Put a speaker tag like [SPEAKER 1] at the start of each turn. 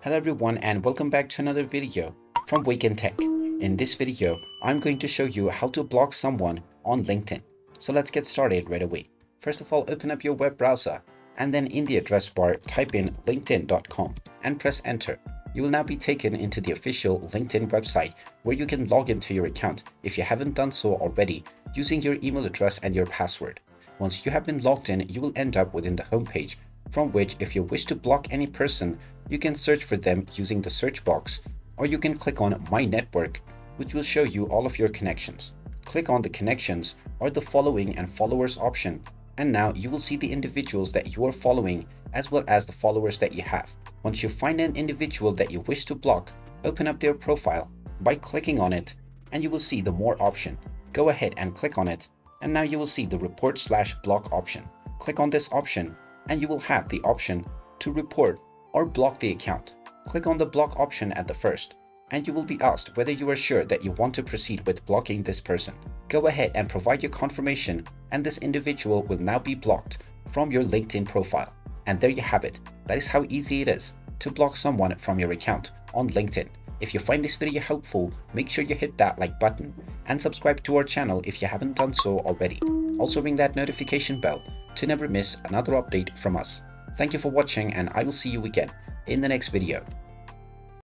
[SPEAKER 1] Hello everyone and welcome back to another video from Wake&Tech. In this video, I'm going to show you how to block someone on LinkedIn. So let's get started right away. First of all, open up your web browser and then in the address bar, type in linkedin.com and press enter. You will now be taken into the official LinkedIn website where you can log into your account if you haven't done so already using your email address and your password. Once you have been logged in, you will end up within the homepage, from which if you wish to block any person, you can search for them using the search box, or you can click on My Network, which will show you all of your connections. Click on the connections or the following and followers option, and now you will see the individuals that you are following as well as the followers that you have. Once you find an individual that you wish to block, open up their profile by clicking on it, and you will see the More option. Go ahead and click on it, and now you will see the Report/Block option. Click on this option and you will have the option to report or block the account. Click on the block option at the first, and you will be asked whether you are sure that you want to proceed with blocking this person. Go ahead and provide your confirmation, and this individual will now be blocked from your LinkedIn profile. And there you have it. That is how easy it is to block someone from your account on LinkedIn. If you find this video helpful, make sure you hit that like button and subscribe to our channel if you haven't done so already. Also ring that notification bell to never miss another update from us. Thank you for watching, and I will see you again in the next video.